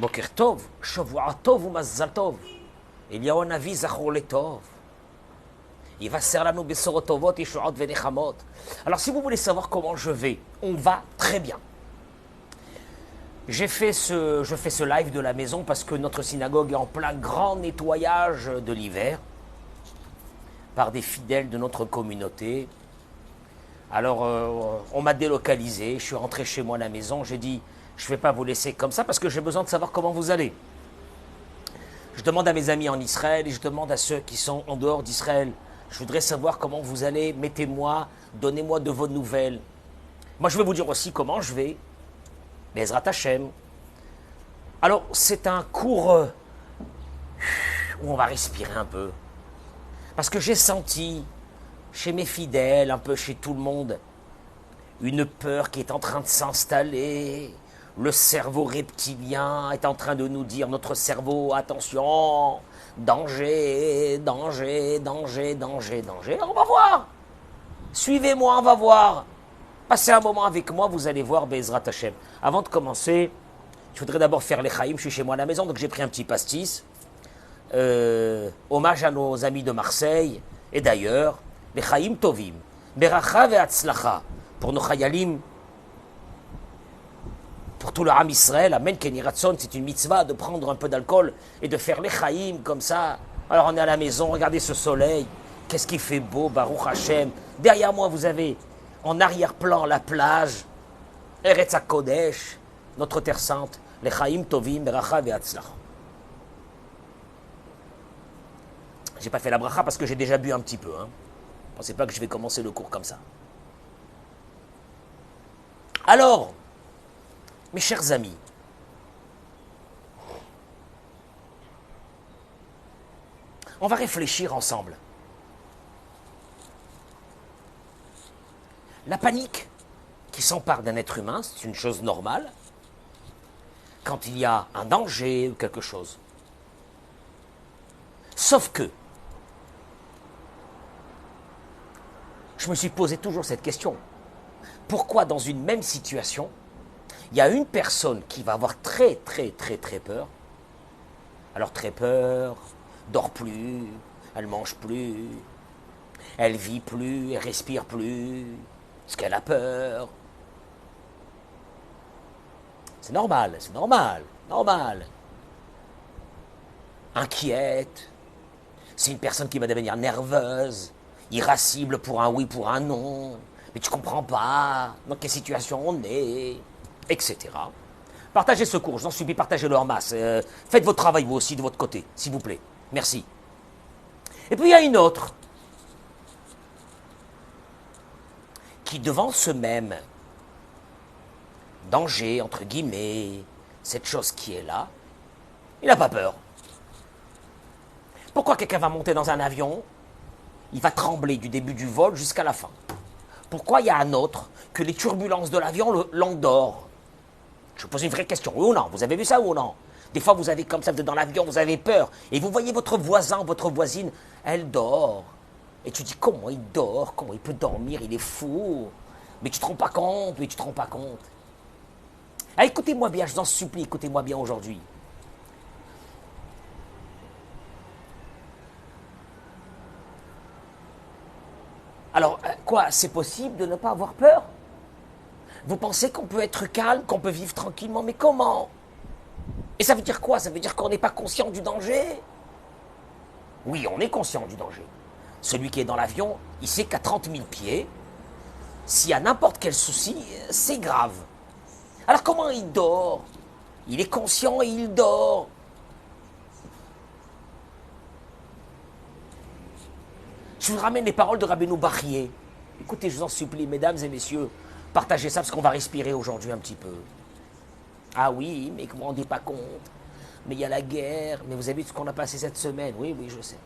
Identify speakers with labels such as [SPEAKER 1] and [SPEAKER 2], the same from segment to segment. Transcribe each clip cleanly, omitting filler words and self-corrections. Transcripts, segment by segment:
[SPEAKER 1] Boker Tov, Shavua Tov ou Mazzal Tov. Eliyahu Hanavi Zachor Letov. Il va servir nous Besorot Tovot, Yeshuot Venechamot. Alors si vous voulez savoir comment je vais, on va très bien. Je fais ce live de la maison parce que notre synagogue est en plein grand nettoyage de l'hiver par des fidèles de notre communauté. Alors, on m'a délocalisé, je suis rentré chez moi à la maison, j'ai dit, je ne vais pas vous laisser comme ça parce que j'ai besoin de savoir comment vous allez. Je demande à mes amis en Israël et je demande à ceux qui sont en dehors d'Israël, je voudrais savoir comment vous allez, mettez-moi, donnez-moi de vos nouvelles. Moi, je vais vous dire aussi comment je vais, Bezrat Hashem. Alors, c'est un cours où on va respirer un peu. Parce que j'ai senti, chez mes fidèles, un peu chez tout le monde, une peur qui est en train de s'installer. Le cerveau reptilien est en train de nous dire, notre cerveau, attention, danger, danger, danger, danger, danger. On va voir. Suivez-moi, on va voir. Passez un moment avec moi, vous allez voir Bezrat Hashem. Avant de commencer, je voudrais d'abord faire les chaïm, je suis chez moi à la maison, donc j'ai pris un petit pastis. Hommage à nos amis de Marseille, et d'ailleurs, les chaïm tovim, beracha ve'atzlacha, pour nos chayalim, pour tout le Ham Israël, amen, Keni Ratson, c'est une mitzvah de prendre un peu d'alcool et de faire les chaïm comme ça. Alors on est à la maison, regardez ce soleil, qu'est-ce qui fait beau, Baruch Hashem. Derrière moi, vous avez en arrière-plan la plage, Eretz HaKodesh, notre terre sainte, les chaïm tovim, beracha ve'atzlacha. J'ai pas fait la bracha parce que j'ai déjà bu un petit peu. Hein. Pensez pas que je vais commencer le cours comme ça. Alors, mes chers amis, on va réfléchir ensemble. La panique qui s'empare d'un être humain, c'est une chose normale quand il y a un danger ou quelque chose. Sauf que, je me suis posé toujours cette question. Pourquoi dans une même situation, il y a une personne qui va avoir très peur. Alors très peur, dort plus, elle mange plus, elle vit plus, elle respire plus, parce qu'elle a peur. C'est normal, normal. Inquiète. C'est une personne qui va devenir nerveuse, irascible pour un oui, pour un non. Mais tu comprends pas dans quelle situation on est, etc. Partagez ce cours, je vous en supplie, partagez-le en masse. Faites votre travail vous aussi de votre côté, s'il vous plaît. Merci. Et puis il y a une autre qui, devant ce même danger, entre guillemets, cette chose qui est là, il n'a pas peur. Pourquoi quelqu'un va monter dans un avion? Il va trembler du début du vol jusqu'à la fin. Pourquoi il y a un autre que les turbulences de l'avion l'endort? Je vous pose une vraie question, oui ou non? Vous avez vu ça ou non? Des fois, vous avez comme ça, vous êtes dans l'avion, vous avez peur, et vous voyez votre voisin, votre voisine, elle dort. Et tu dis, comment il dort? Comment il peut dormir? Il est fou. Mais tu te rends pas compte, Ah, écoutez-moi bien, je vous en supplie, écoutez-moi bien aujourd'hui. Alors, quoi, c'est possible de ne pas avoir peur? Vous pensez qu'on peut être calme, qu'on peut vivre tranquillement, mais comment? Et ça veut dire quoi? Ça veut dire qu'on n'est pas conscient du danger? Oui, on est conscient du danger. Celui qui est dans l'avion, il sait qu'à 30 000 pieds, s'il y a n'importe quel souci, c'est grave. Alors comment il dort? Il est conscient et il dort. Je vous ramène les paroles de Rabbeinu Bachye. Écoutez, je vous en supplie, mesdames et messieurs, partagez ça parce qu'on va respirer aujourd'hui un petit peu. Ah oui, mais vous ne vous rendez pas compte. Mais il y a la guerre, mais vous avez vu ce qu'on a passé cette semaine. Oui, je sais.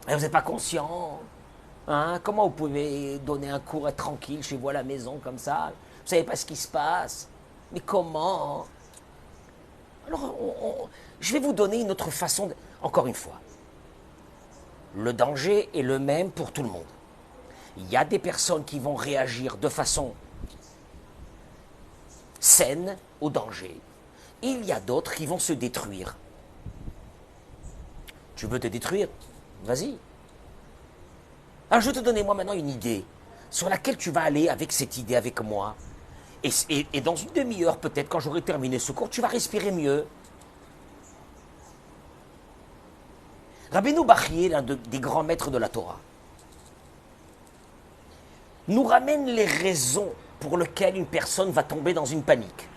[SPEAKER 1] Et vous n'êtes pas conscient. Hein? Comment vous pouvez donner un cours, être tranquille chez vous à la maison comme ça? Vous ne savez pas ce qui se passe. Mais comment? Alors, je vais vous donner une autre façon, encore une fois. Le danger est le même pour tout le monde. Il y a des personnes qui vont réagir de façon saine au danger. il y a d'autres qui vont se détruire. Tu veux te détruire? Vas-y. Alors je vais te donner moi maintenant une idée sur laquelle tu vas aller avec cette idée avec moi. Et dans une demi-heure peut-être, quand j'aurai terminé ce cours, tu vas respirer mieux. Rabbeinu Bachye, l'un des grands maîtres de la Torah, nous ramène les raisons pour lesquelles une personne va tomber dans une panique.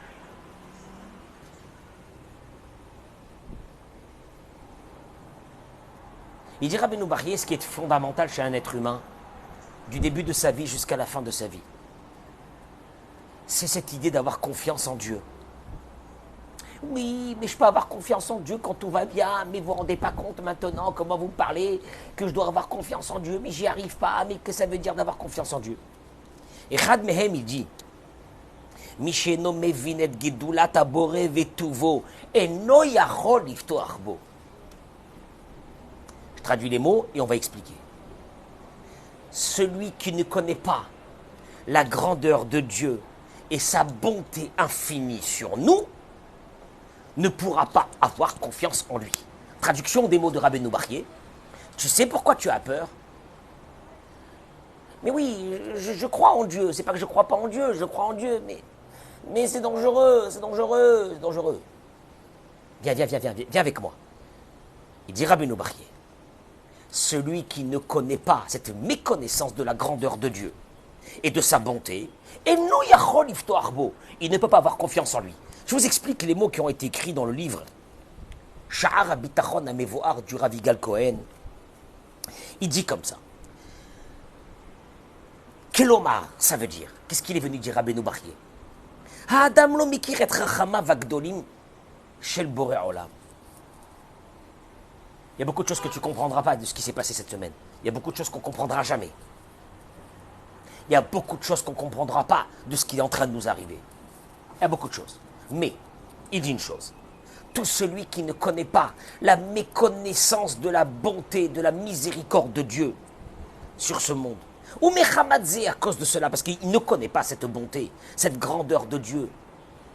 [SPEAKER 1] Il dit Rabbeinu Bachye, ce qui est fondamental chez un être humain, du début de sa vie jusqu'à la fin de sa vie, c'est cette idée d'avoir confiance en Dieu. Oui, mais je peux avoir confiance en Dieu quand tout va bien, mais vous ne vous rendez pas compte maintenant comment vous me parlez, que je dois avoir confiance en Dieu, mais j'y arrive pas, mais que ça veut dire d'avoir confiance en Dieu. Et Chad Mehem, il dit, Misheno mevinet gidulat abore vetuvo, eno yachol liftoach bo. Je traduis les mots et on va expliquer. Celui qui ne connaît pas la grandeur de Dieu et sa bonté infinie sur nous, ne pourra pas avoir confiance en lui. Traduction des mots de Rabbeinu Bachye. Tu sais pourquoi tu as peur? Mais oui, je crois en Dieu. C'est pas que je crois pas en Dieu, je crois en Dieu, mais c'est dangereux, c'est dangereux, c'est dangereux. Viens avec moi. Il dit Rabbeinu Bachye, celui qui ne connaît pas cette méconnaissance de la grandeur de Dieu et de sa bonté, et nous yachol ifto arbo, il ne peut pas avoir confiance en lui. Je vous explique les mots qui ont été écrits dans le livre Sha'ar Bitachon Amevoar du Rav Yigal Cohen. Il dit comme ça. Kelomar, ça veut dire, qu'est-ce qu'il est venu dire Rabbeinu Bachye? Ha'adam lo mikir et rachama vagdolim shel boré olam. Il y a beaucoup de choses que tu ne comprendras pas de ce qui s'est passé cette semaine. Il y a beaucoup de choses qu'on ne comprendra jamais. Il y a beaucoup de choses qu'on ne comprendra pas de ce qui est en train de nous arriver. Il y a beaucoup de choses. Mais, il dit une chose. Tout celui qui ne connaît pas la méconnaissance de la bonté, de la miséricorde de Dieu sur ce monde, ou Mechamadze à cause de cela, parce qu'il ne connaît pas cette bonté, cette grandeur de Dieu,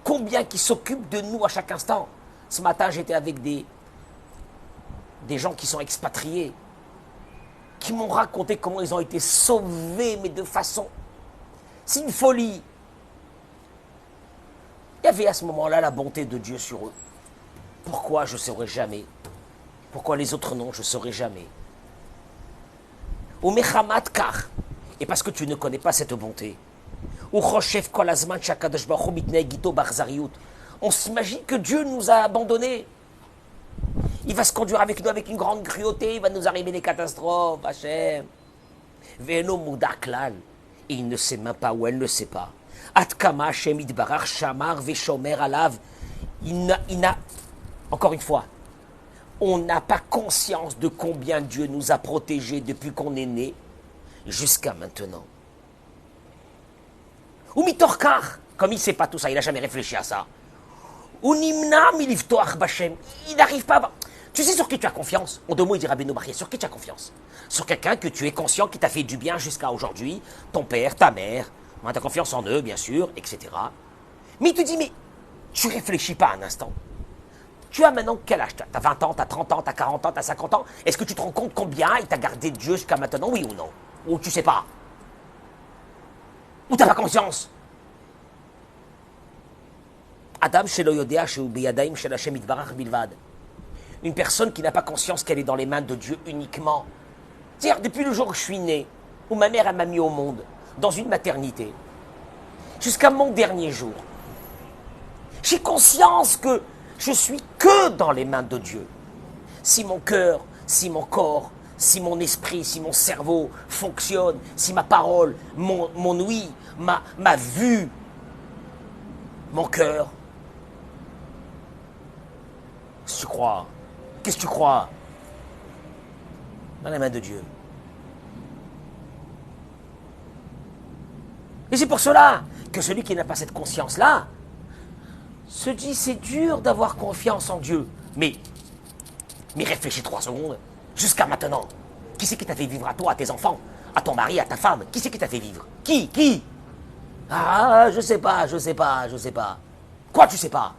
[SPEAKER 1] combien qui s'occupe de nous à chaque instant. Ce matin, j'étais avec des gens qui sont expatriés, qui m'ont raconté comment ils ont été sauvés, mais de façon... C'est une folie. Il y avait à ce moment-là la bonté de Dieu sur eux. Pourquoi je ne saurais jamais? Pourquoi les autres non, je ne saurais jamais? Ou mechamat kar, et parce que tu ne connais pas cette bonté. Ou choshev kol hazman shakadosh baruch hu mitneheg ito b'achzariyut. On s'imagine que Dieu nous a abandonnés. Il va se conduire avec nous avec une grande cruauté, il va nous arriver des catastrophes, Hachem. Ve'eno muda klal. Et il ne sait même pas, ou elle ne sait pas. Atkama Hashem itbarach shamar ve'shomer alav. Encore une fois, on n'a pas conscience de combien Dieu nous a protégés depuis qu'on est né jusqu'à maintenant. Ou mitorkar, comme il ne sait pas tout ça, il n'a jamais réfléchi à ça. Ou nimna milivtoach b'Hashem. Il n'arrive pas à... Tu sais sur qui tu as confiance? En deux mots, il dit Rabbeinu Bachye, sur qui tu as confiance? Sur quelqu'un que tu es conscient qui t'a fait du bien jusqu'à aujourd'hui, ton père, ta mère, tu as confiance en eux, bien sûr, etc. Mais il te dit, mais tu réfléchis pas un instant. Tu as maintenant quel âge? Tu as 20 ans, tu as 30 ans, tu as 40 ans, tu as 50 ans. Est-ce que tu te rends compte combien il t'a gardé Dieu jusqu'à maintenant, oui ou non? Ou tu sais pas? Ou tu n'as pas conscience? Adam shelo yodea shehu beyadaim shel Hashem itbarach bilvad. Une personne qui n'a pas conscience qu'elle est dans les mains de Dieu uniquement. C'est-à-dire, depuis le jour où je suis né, où ma mère m'a mis au monde, dans une maternité, jusqu'à mon dernier jour, j'ai conscience que je suis que dans les mains de Dieu. Si mon cœur, si mon corps, si mon esprit, si mon cerveau fonctionne, si ma parole, mon ouïe, ma vue, mon cœur, qu'est-ce que tu crois? Qu'est-ce que tu crois? Dans les mains de Dieu. Et c'est pour cela que celui qui n'a pas cette conscience-là se dit c'est dur d'avoir confiance en Dieu. Mais réfléchis 3 secondes. Jusqu'à maintenant, qui c'est qui t'a fait vivre à toi, à tes enfants, à ton mari, à ta femme? Qui c'est qui t'a fait vivre? Qui? Ah, je sais pas. Quoi tu sais pas?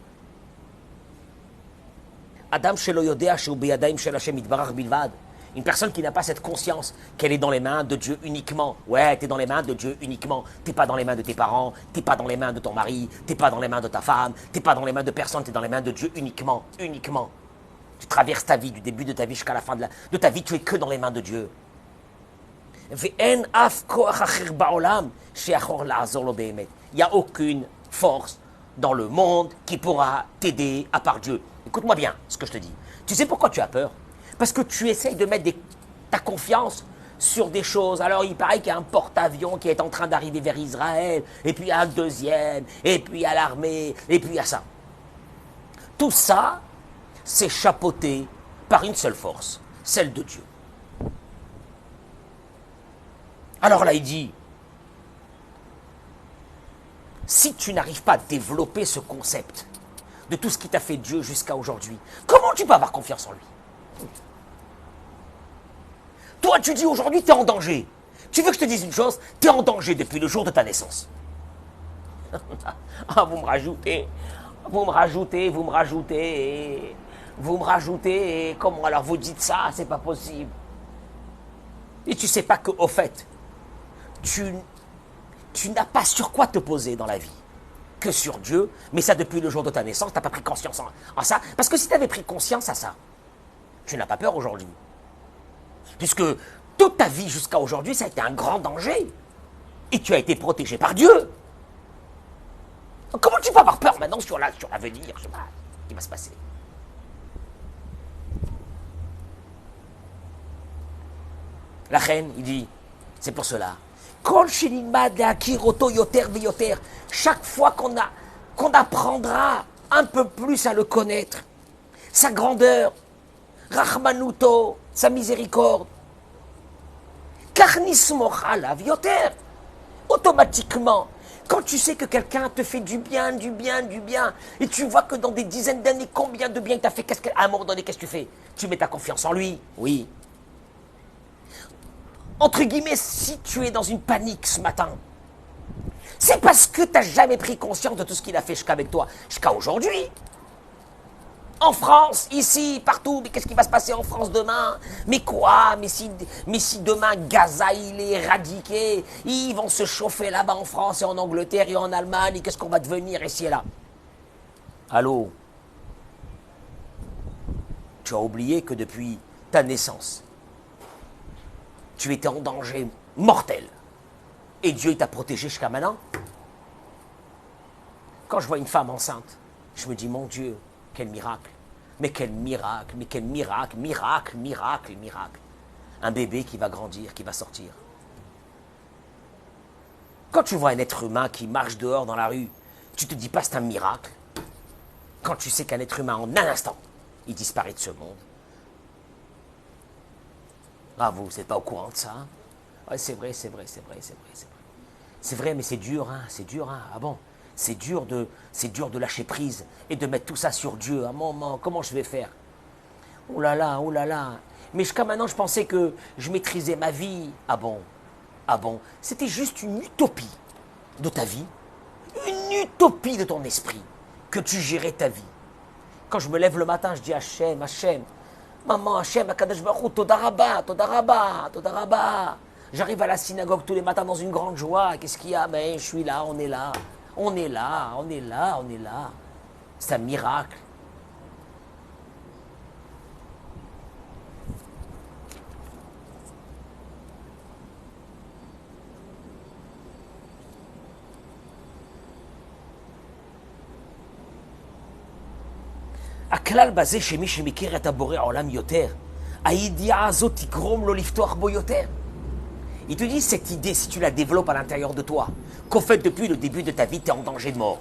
[SPEAKER 1] Adam shelo yodea sheu beyadayim shel Hashem yitbarach bilvad. Une personne qui n'a pas cette conscience qu'elle est dans les mains de Dieu uniquement. Ouais, tu es dans les mains de Dieu uniquement. Tu n'es pas dans les mains de tes parents, tu n'es pas dans les mains de ton mari, tu n'es pas dans les mains de ta femme, tu n'es pas dans les mains de personne, tu es dans les mains de Dieu uniquement. Uniquement. Tu traverses ta vie, du début de ta vie jusqu'à la fin de ta vie, tu es que dans les mains de Dieu. Il n'y a aucune force dans le monde qui pourra t'aider à part Dieu. Écoute-moi bien ce que je te dis. Tu sais pourquoi tu as peur? Parce que tu essayes de mettre ta confiance sur des choses. Alors il paraît qu'il y a un porte-avions qui est en train d'arriver vers Israël, et puis il y a un deuxième, et puis il y a l'armée, et puis il y a ça. Tout ça, c'est chapeauté par une seule force, celle de Dieu. Alors là, il dit, si tu n'arrives pas à développer ce concept de tout ce qui t'a fait Dieu jusqu'à aujourd'hui, comment tu peux avoir confiance en lui? Toi, tu dis aujourd'hui, tu es en danger. Tu veux que je te dise une chose? Tu es en danger depuis le jour de ta naissance. Ah, vous me rajoutez. Comment alors vous dites ça? C'est pas possible. Et tu sais pas qu'au fait, tu n'as pas sur quoi te poser dans la vie que sur Dieu, mais ça depuis le jour de ta naissance, tu n'as pas pris conscience en ça. Parce que si tu avais pris conscience à ça, tu n'as pas peur aujourd'hui. Puisque toute ta vie jusqu'à aujourd'hui, ça a été un grand danger. Et tu as été protégé par Dieu. Donc comment tu peux avoir peur maintenant sur l'avenir? Je sais pas, ce qui va se passer. La reine, il dit, c'est pour cela. Chaque fois qu'on apprendra un peu plus à le connaître, sa grandeur, Rahmanuto, sa miséricorde, automatiquement, quand tu sais que quelqu'un te fait du bien, et tu vois que dans des dizaines d'années, combien de bien il t'a fait, à un moment donné, qu'est-ce que tu fais? Tu mets ta confiance en lui, oui. Entre guillemets, si tu es dans une panique ce matin, c'est parce que tu n'as jamais pris conscience de tout ce qu'il a fait jusqu'à toi, jusqu'à aujourd'hui. En France, ici, partout, mais qu'est-ce qui va se passer en France demain? Mais quoi? Mais si demain Gaza il est éradiqué, ils vont se chauffer là-bas en France et en Angleterre et en Allemagne, et qu'est-ce qu'on va devenir ici et là? Allô? Tu as oublié que depuis ta naissance, tu étais en danger mortel. Et Dieu t'a protégé jusqu'à maintenant. Quand je vois une femme enceinte, je me dis, mon Dieu, quel miracle. Mais quel miracle, miracle. Un bébé qui va grandir, qui va sortir. Quand tu vois un être humain qui marche dehors dans la rue, tu te dis pas c'est un miracle. Quand tu sais qu'un être humain, en un instant, il disparaît de ce monde. Ah, vous n'êtes pas au courant de ça? Ouais, c'est vrai. C'est vrai, mais c'est dur, hein. Ah bon? C'est dur de lâcher prise et de mettre tout ça sur Dieu. Un moment, comment je vais faire? Oh là là. Mais jusqu'à maintenant, je pensais que je maîtrisais ma vie. Ah bon? C'était juste une utopie de ta vie, une utopie de ton esprit, que tu gérais ta vie. Quand je me lève le matin, je dis Hachem, Maman, Hachem, Akadosh Baruch Hu, Toda Rabba. J'arrive à la synagogue tous les matins dans une grande joie. Qu'est-ce qu'il y a? Ben, je suis là, on est là. C'est un miracle. הכלל בזה שמי שמכיר את הבורא עולם יותר, הידיעה הזאת תגרום לו לפתוח בו יותר. Il te dit cette idée, si tu la développes à l'intérieur de toi, qu'au fait depuis le début de ta vie, tu es en danger de mort.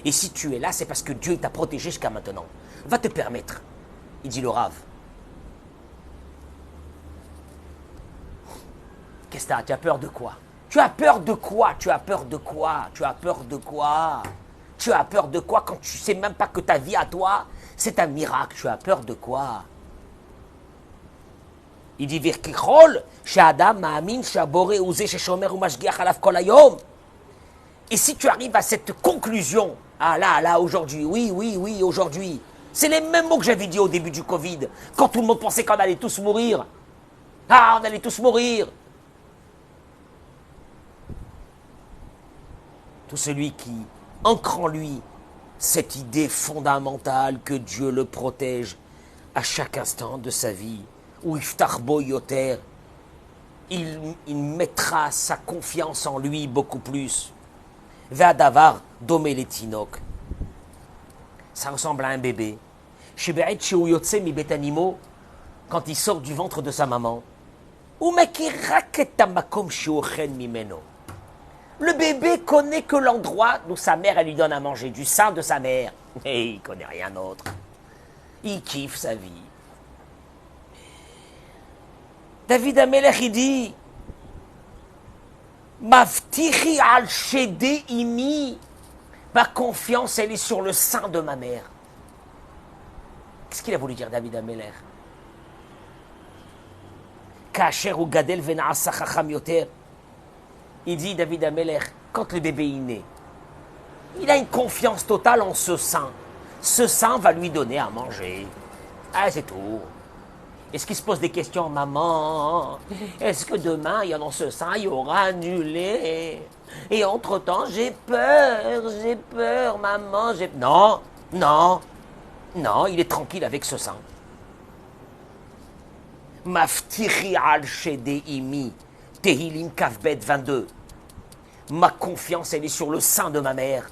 [SPEAKER 1] Et si tu es là, c'est parce que Dieu t'a protégé jusqu'à maintenant. Va te permettre, il dit le Rav. Qu'est-ce que tu as peur de quoi? Tu as peur de quoi quand tu sais même pas que ta vie à toi, c'est un miracle? Tu as peur de quoi? Il dit et si tu arrives à cette conclusion, ah là, aujourd'hui, oui, aujourd'hui, C'est les mêmes mots que j'avais dit au début du Covid, quand tout le monde pensait qu'on allait tous mourir. Ah, on allait tous mourir. Tout celui qui ancre en lui cette idée fondamentale que Dieu le protège à chaque instant de sa vie, où Iftar Bo Yoter, il mettra sa confiance en lui beaucoup plus. Ve'adavar domé les tinok. Ça ressemble à un bébé. Sheberet sheu yotse mi bet animo, quand il sort du ventre de sa maman. Ou mekirak et tamakom sheuchen mimeno. Le bébé connaît que l'endroit d'où sa mère elle lui donne à manger, du sein de sa mère. Et il connaît rien d'autre. Il kiffe sa vie. David Amelech, il dit Maftichi al shede imi. Ma confiance, elle est sur le sein de ma mère. Qu'est-ce qu'il a voulu dire, David Amelech? Kacher ou gadel venaasa chacham yoter. Il dit, David Amelech, quand le bébé est né, il a une confiance totale en ce sein. Ce sein va lui donner à manger. Ah, c'est tout. Est-ce qu'il se pose des questions, maman? Est-ce que demain, il y a dans ce sein, il y aura du lait? Et entre-temps, j'ai peur, maman, j'ai... Non, non, non, il est tranquille avec ce sein. Maftiri al shede imi, Tehilim Kavbet 22. Ma confiance, elle est sur le sein de ma mère.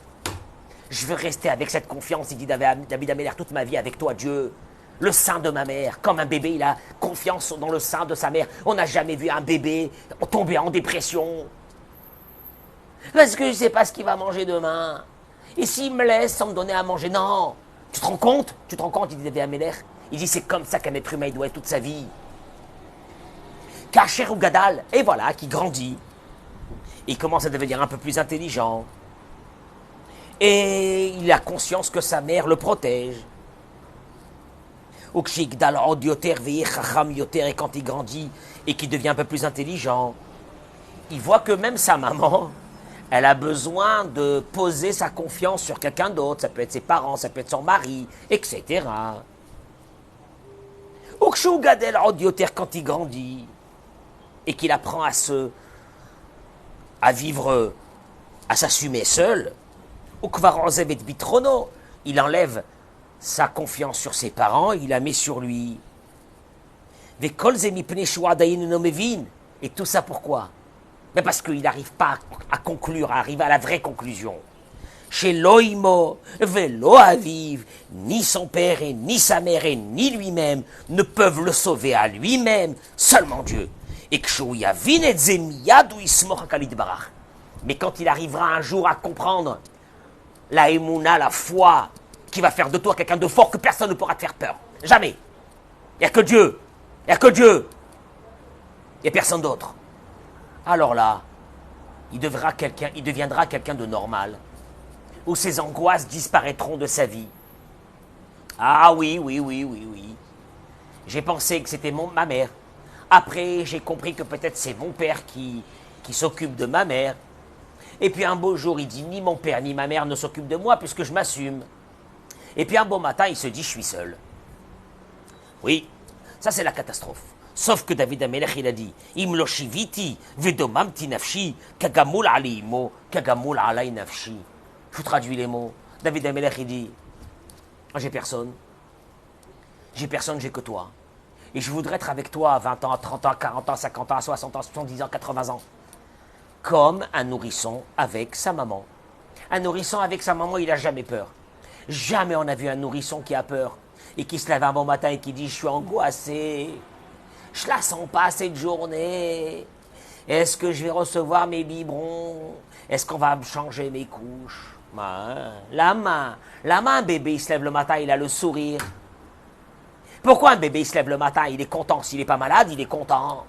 [SPEAKER 1] Je veux rester avec cette confiance, il dit David Amelech, toute ma vie avec toi, Dieu. Le sein de ma mère, comme un bébé, il a confiance dans le sein de sa mère. On n'a jamais vu un bébé tomber en dépression. Parce que je ne sais pas ce qu'il va manger demain. Et s'il me laisse sans me donner à manger, non. Tu te rends compte? Tu te rends compte, il dit David Amelech. Il dit, c'est comme ça qu'un être humain doit être toute sa vie. Kacher ou Gadal, et voilà, qui grandit. Il commence à devenir un peu plus intelligent. Et il a conscience que sa mère le protège. Et quand il grandit et qu'il devient un peu plus intelligent, il voit que même sa maman, elle a besoin de poser sa confiance sur quelqu'un d'autre. Ça peut être ses parents, ça peut être son mari, etc. Quand il grandit et qu'il apprend à vivre, à s'assumer seul, il enlève sa confiance sur ses parents, il la met sur lui. Et tout ça pourquoi? Mais parce qu'il n'arrive pas à conclure, à arriver à la vraie conclusion. Chez Loïmo, Velo Aviv, ni son père et ni sa mère et ni lui-même ne peuvent le sauver à lui-même, seulement Dieu. Mais quand il arrivera un jour à comprendre la émouna, la foi, qui va faire de toi quelqu'un de fort que personne ne pourra te faire peur. Jamais. Il n'y a que Dieu. Il n'y a que Dieu. Il n'y a personne d'autre. Alors là, il deviendra quelqu'un de normal, où ses angoisses disparaîtront de sa vie. Ah oui. J'ai pensé que c'était ma mère. Après, j'ai compris que peut-être c'est mon père qui s'occupe de ma mère. Et puis un beau jour, il dit, ni mon père ni ma mère ne s'occupent de moi puisque je m'assume. Et puis un beau matin, il se dit, je suis seul. Oui, ça c'est la catastrophe. Sauf que David Amelech, il a dit, Im lo shiviti vedomamti nafshi kagamul alimo kagamul alay nafshi. Je vous traduis les mots. David Amelech, il dit, j'ai personne. J'ai personne, j'ai que toi. Et je voudrais être avec toi à 20 ans, à 30 ans, 40 ans, 50 ans, 60 ans, 70 ans, 80 ans. Comme un nourrisson avec sa maman. Un nourrisson avec sa maman, il n'a jamais peur. Jamais on a vu un nourrisson qui a peur et qui se lève un bon matin et qui dit « Je suis angoissé, je la sens pas cette journée, est-ce que je vais recevoir mes biberons, est-ce qu'on va me changer mes couches ?» La main, un bébé, il se lève le matin, il a le sourire. Pourquoi un bébé, il se lève le matin, il est content? S'il n'est pas malade, il est content.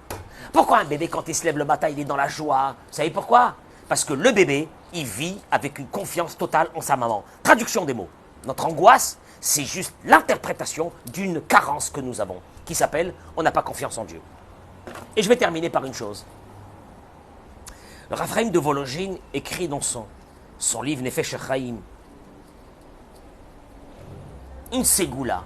[SPEAKER 1] Pourquoi un bébé, quand il se lève le matin, il est dans la joie? Vous savez pourquoi? Parce que le bébé, il vit avec une confiance totale en sa maman. Traduction des mots. Notre angoisse, c'est juste l'interprétation d'une carence que nous avons, qui s'appelle « on n'a pas confiance en Dieu ». Et je vais terminer par une chose. Le Raphaïm de Vologine écrit dans son livre Nefesh Chaim. une ségoula.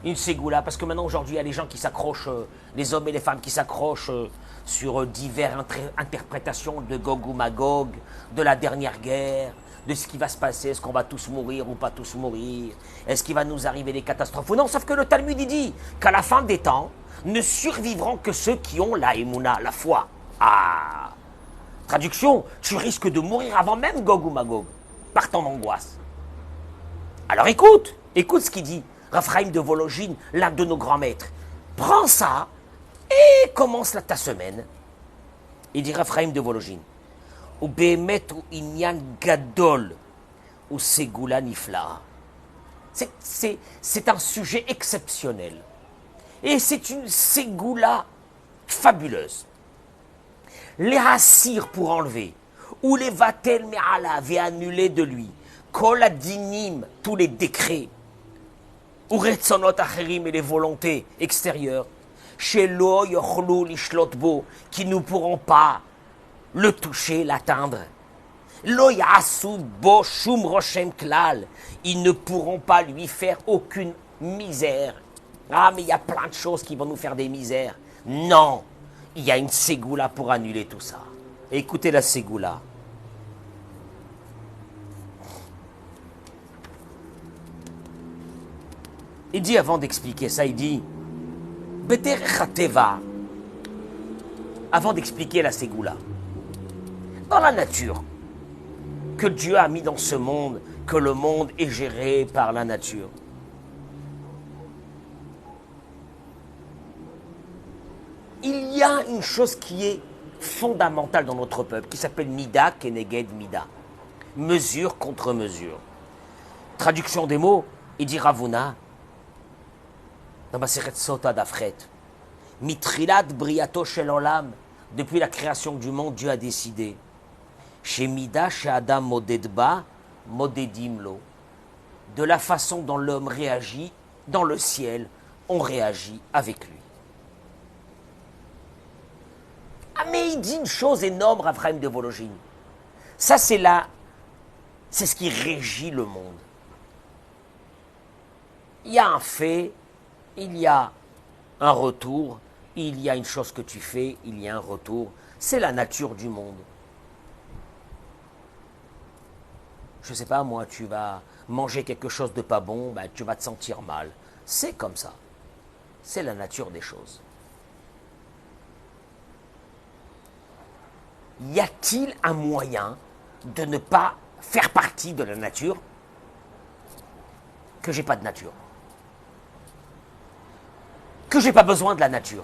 [SPEAKER 1] Une ségoula, parce que maintenant, aujourd'hui, il y a les gens qui s'accrochent, les hommes et les femmes qui s'accrochent sur diverses interprétations de Gog ou Magog, de la dernière guerre, de ce qui va se passer, est-ce qu'on va tous mourir ou pas tous mourir, est-ce qu'il va nous arriver des catastrophes ou non, sauf que le Talmud il dit qu'à la fin des temps, ne survivront que ceux qui ont la émouna, la foi. Ah, traduction, tu risques de mourir avant même Gog ou Magog, par ton angoisse. Alors écoute ce qu'il dit, Raphaïm de Vologine, l'un de nos grands maîtres. Prends ça et commence ta semaine. Il dit Raphaïm de Vologine. Ou Behemet ou Inyan Gadol ou Segula Nifla. C'est un sujet exceptionnel. Et c'est une Segula fabuleuse. Les Hassir pour enlever, ou les Vatel Me'ala et annuler de lui, Kol Adinim, tous les décrets, ou Retzonot Acherim et les volontés extérieures, Shelo Yochlu Lishlotbo, qui ne pourront pas le toucher, l'atteindre. Lo Yasu Bo Shum Roshem Klal, ils ne pourront pas lui faire aucune misère. Ah, mais il y a plein de choses qui vont nous faire des misères. Non, il y a une ségoula pour annuler tout ça. Écoutez la ségoula. Il dit, avant d'expliquer ça, il dit Bederech HaTeva, avant d'expliquer la ségoula. Dans la nature, que Dieu a mis dans ce monde, que le monde est géré par la nature. Il y a une chose qui est fondamentale dans notre peuple, qui s'appelle Mida Keneged Mida. Mesure contre mesure. Traduction des mots, il dit Ravuna, dans Masechet Sota d'Afret, Mitrilat Briato Shel Olam, depuis la création du monde, Dieu a décidé. Chez Mida, chez Adam Modedba, Modedimlo. De la façon dont l'homme réagit, dans le ciel, on réagit avec lui. Ah, mais il dit une chose énorme, Raphaïm de Vologine. Ça, c'est ce qui régit le monde. Il y a un fait, il y a un retour, il y a une chose que tu fais, il y a un retour. C'est la nature du monde. Je ne sais pas, moi, tu vas manger quelque chose de pas bon, ben, tu vas te sentir mal. C'est comme ça. C'est la nature des choses. Y a-t-il un moyen de ne pas faire partie de la nature que j'ai pas de nature, que j'ai pas besoin de la nature,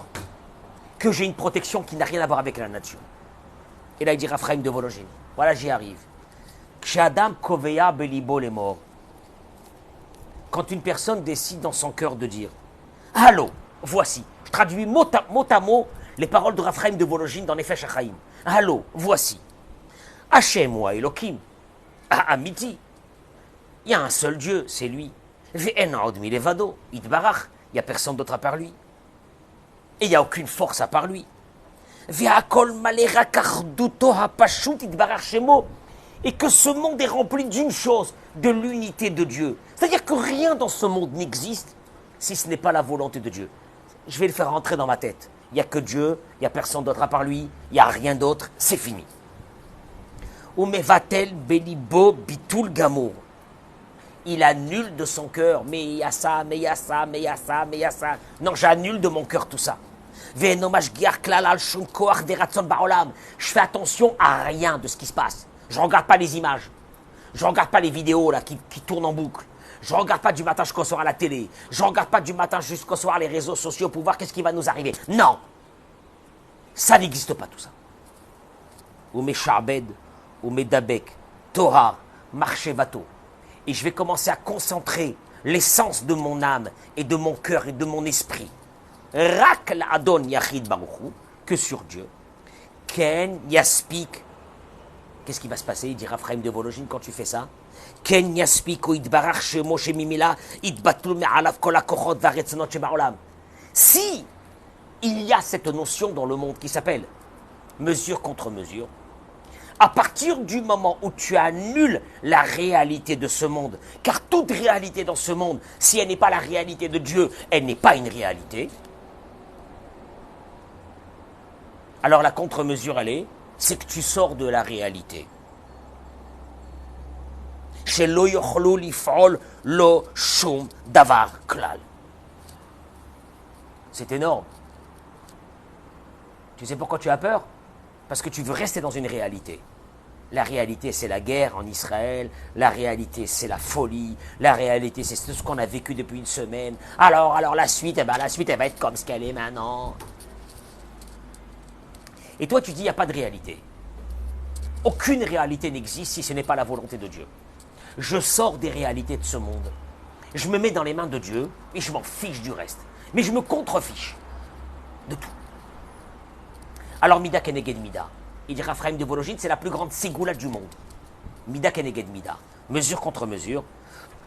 [SPEAKER 1] que j'ai une protection qui n'a rien à voir avec la nature? Et là il dit Raphaïm de Vologine, voilà, j'y arrive. Adam Koveya Belibo les morts. Quand une personne décide dans son cœur de dire allô, voici, je traduis mot à mot les paroles de Raphaïm de Vologine dans Nefesh HaChaim. Allô, voici. Hachem ou Elohim. Amiti. Il y a un seul Dieu, c'est lui. Ve'en od milevado, itbarach. Il n'y a personne d'autre à part lui. Et il n'y a aucune force à part lui. Ve'akol malera karduto hapashut itbarach shemo. Et que ce monde est rempli d'une chose, de l'unité de Dieu. C'est-à-dire que rien dans ce monde n'existe si ce n'est pas la volonté de Dieu. Je vais le faire rentrer dans ma tête. Il n'y a que Dieu, il n'y a personne d'autre à part lui, il n'y a rien d'autre, c'est fini. Umevatel belibo bitul gamour. Il annule de son cœur, mais il y a ça, mais il y a ça, mais il y a ça, mais il y a ça. Non, j'annule de mon cœur tout ça. Je fais attention à rien de ce qui se passe. Je ne regarde pas les images. Je ne regarde pas les vidéos là, qui tournent en boucle. Je ne regarde pas du matin jusqu'au soir à la télé. Je ne regarde pas du matin jusqu'au soir les réseaux sociaux pour voir qu'est-ce qui va nous arriver. Non. Ça n'existe pas tout ça. Ou mes charbed, ou mes dabek, Torah, marchevato. Et je vais commencer à concentrer l'essence de mon âme et de mon cœur et de mon esprit. Rak l'adon yachid baruchu, que sur Dieu. Ken yaspik. Qu'est-ce qui va se passer? Il dit Raphaïm de Vologine quand tu fais ça. Ken yaspik ou idbarach shemo shemimila idbatul me'alav kol hakochot va'retzonot shebaolam. Si il y a cette notion dans le monde qui s'appelle mesure contre mesure, À partir du moment où tu annules la réalité de ce monde, car toute réalité dans ce monde, si elle n'est pas la réalité de Dieu, elle n'est pas une réalité. Alors la contre-mesure, c'est que tu sors de la réalité. Chez lo yochlu lif'ol lo shum davar klal. C'est énorme. Tu sais pourquoi tu as peur? Parce que tu veux rester dans une réalité. La réalité, c'est la guerre en Israël. La réalité, c'est la folie. La réalité, c'est tout ce qu'on a vécu depuis une semaine. Alors la suite, la suite, elle va être comme ce qu'elle est maintenant. Et toi, tu dis, il n'y a pas de réalité. Aucune réalité n'existe si ce n'est pas la volonté de Dieu. Je sors des réalités de ce monde. Je me mets dans les mains de Dieu et je m'en fiche du reste. Mais je me contrefiche de tout. Alors, Mida Keneged Mida. Il dit Raphaël de Vologine, c'est la plus grande ségoula du monde. Mida Keneged Mida. Mesure contre mesure.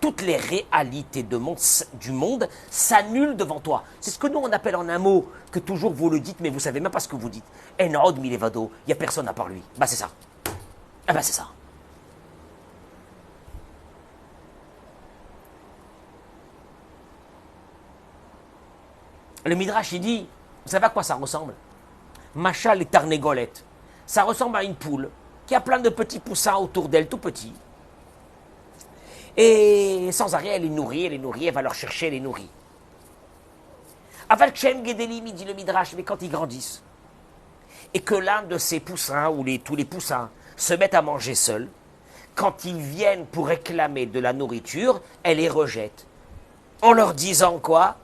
[SPEAKER 1] Toutes les réalités du monde s'annulent devant toi. C'est ce que nous on appelle en un mot, que toujours vous le dites, mais vous ne savez même pas ce que vous dites. Enod milevado, il n'y a personne à part lui. Bah c'est ça. Ah bah c'est ça. Le Midrash, il dit, vous savez à quoi ça ressemble? Machal et Tarnégolette. Ça ressemble à une poule qui a plein de petits poussins autour d'elle, tout petits. Et sans arrêt, elle les nourrit, elle va leur chercher, elle les nourrit. Aval Kshem Gedelim, il dit le Midrash, mais quand ils grandissent, et que l'un de ces poussins, ou tous les poussins, se mettent à manger seuls, quand ils viennent pour réclamer de la nourriture, elle les rejette. En leur disant quoi?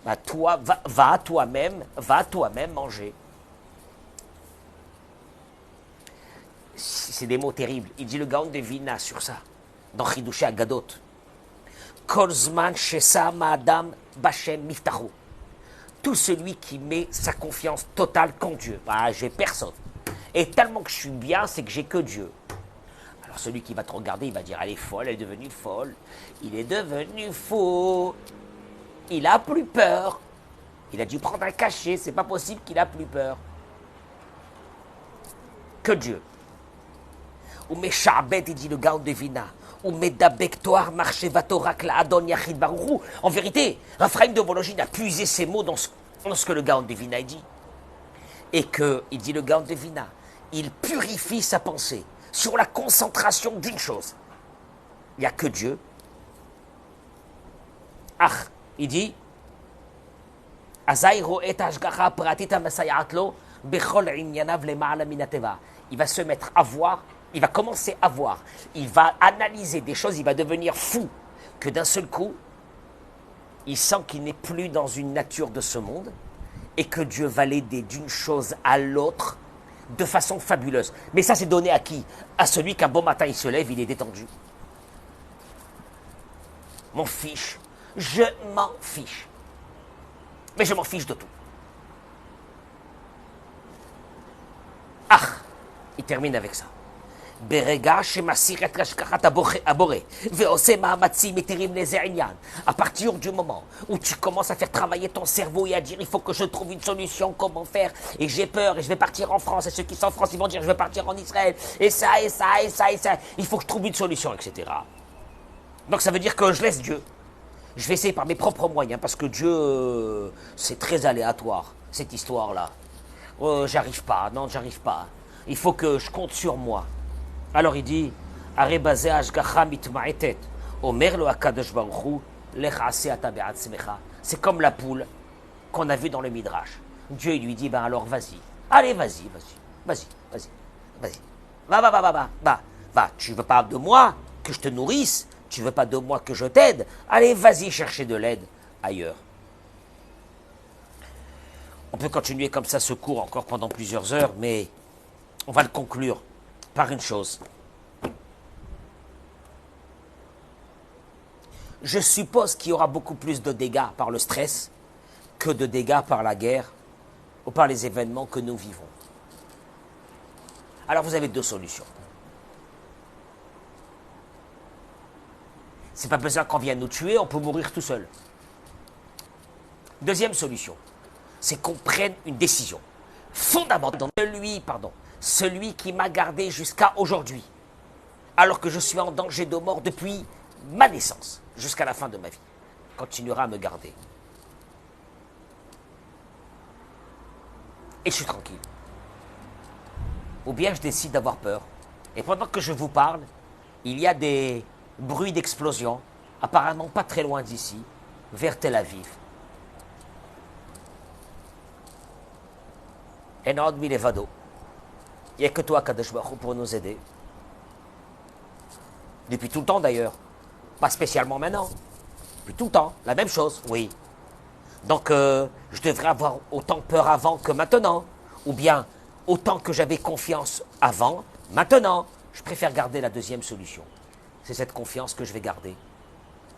[SPEAKER 1] Bah toi, va toi-même manger. C'est des mots terribles. Il dit le Gaon de Vina sur ça, dans Chidushé Agadot. Kolzman Shesa Ma'adam Bashem Miftahu. Tout celui qui met sa confiance totale qu'en Dieu. Bah, j'ai personne. Et tellement que je suis bien, c'est que j'ai que Dieu. Alors celui qui va te regarder, il va dire, elle est folle, elle est devenue folle. Il est devenu fou. Il a plus peur. Il a dû prendre un cachet, c'est pas possible qu'il a plus peur. Que Dieu. Ou mes charbet, il dit le Gaon de Vina. Ou mes dabektoar marchevatorak la adon yachid baruchou. En vérité, Raphaël de Vologine a puisé ses mots dans ce que le Gaon de Vina dit. Et que, il dit le Gaon de Vina, il purifie sa pensée sur la concentration d'une chose. Il n'y a que Dieu. Ah, il dit, il va se mettre à voir, il va commencer à voir, il va analyser des choses, il va devenir fou, que d'un seul coup, il sent qu'il n'est plus dans une nature de ce monde, et que Dieu va l'aider d'une chose à l'autre, de façon fabuleuse. Mais ça, c'est donné à qui? À celui qu'un bon matin, il se lève, il est détendu. M'en fiche. Je m'en fiche. Mais je m'en fiche de tout. Ah, il termine avec ça. À partir du moment où tu commences à faire travailler ton cerveau et à dire il faut que je trouve une solution, comment faire, et j'ai peur et je vais partir en France, et ceux qui sont en France ils vont dire je vais partir en Israël, et ça, il faut que je trouve une solution, etc. Donc ça veut dire que je laisse Dieu. Je vais essayer par mes propres moyens, parce que Dieu, c'est très aléatoire, cette histoire-là. J'arrive pas, non, j'arrive pas. Il faut que je compte sur moi. Alors il dit, c'est comme la poule qu'on a vue dans le Midrash. Dieu lui dit, ben alors vas-y. Allez, vas-y. Va, tu veux pas de moi que je te nourrisse, tu veux pas de moi que je t'aide, allez, vas-y chercher de l'aide ailleurs. On peut continuer comme ça ce cours encore pendant plusieurs heures, mais on va le conclure par une chose. Je suppose qu'il y aura beaucoup plus de dégâts par le stress que de dégâts par la guerre ou par les événements que nous vivons. Alors vous avez deux solutions. C'est pas besoin qu'on vienne nous tuer, on peut mourir tout seul. Deuxième solution, c'est qu'on prenne une décision fondamentale celui qui m'a gardé jusqu'à aujourd'hui, alors que je suis en danger de mort depuis ma naissance, jusqu'à la fin de ma vie, continuera à me garder. Et je suis tranquille. Ou bien je décide d'avoir peur. Et pendant que je vous parle, il y a des bruits d'explosion, apparemment pas très loin d'ici, vers Tel Aviv. Et non, Milevado. Il n'y a que toi, Kadosh Baruch Hu, pour nous aider. Depuis tout le temps d'ailleurs. Pas spécialement maintenant. Depuis tout le temps. La même chose, oui. Donc, je devrais avoir autant peur avant que maintenant. Ou bien, autant que j'avais confiance avant, maintenant. Je préfère garder la deuxième solution. C'est cette confiance que je vais garder.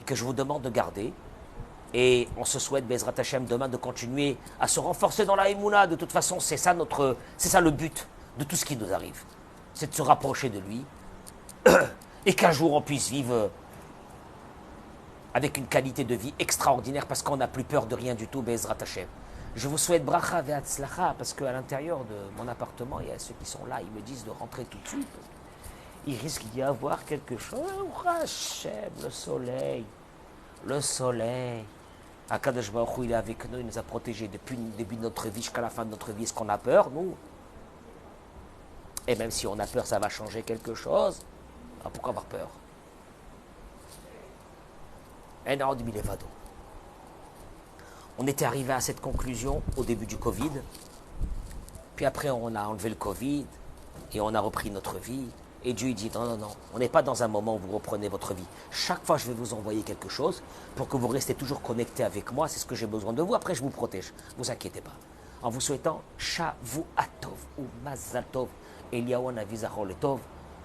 [SPEAKER 1] Et que je vous demande de garder. Et on se souhaite, Bezrat Hashem, demain de continuer à se renforcer dans la Emouna. De toute façon, c'est ça le but de tout ce qui nous arrive. C'est de se rapprocher de lui. Et qu'un jour on puisse vivre avec une qualité de vie extraordinaire parce qu'on n'a plus peur de rien du tout, Bezrat Hashem. Je vous souhaite bracha ve'atzlacha parce qu'à l'intérieur de mon appartement, il y a ceux qui sont là, ils me disent de rentrer tout de suite. Il risque d'y avoir quelque chose. Hashem, le soleil. Le soleil. Akadosh Baruch Hu, il est avec nous, il nous a protégés depuis le début de notre vie jusqu'à la fin de notre vie. Est-ce qu'on a peur, nous? Et même si on a peur, ça va changer quelque chose. Alors pourquoi avoir peur? On était arrivé à cette conclusion au début du Covid. Puis après, on a enlevé le Covid et on a repris notre vie. Et Dieu dit, non, non, non, on n'est pas dans un moment où vous reprenez votre vie. Chaque fois, je vais vous envoyer quelque chose pour que vous restez toujours connectés avec moi. C'est ce que j'ai besoin de vous. Après, je vous protège. Ne vous inquiétez pas. En vous souhaitant Shavu Atov ou Mazal Tov, Eliyahu Navi Zachor le Tov,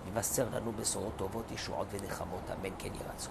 [SPEAKER 1] il va se servir à nous, Bessorot Tovot, Yeshuot Venechamot, Amen, Ken Yiratzon.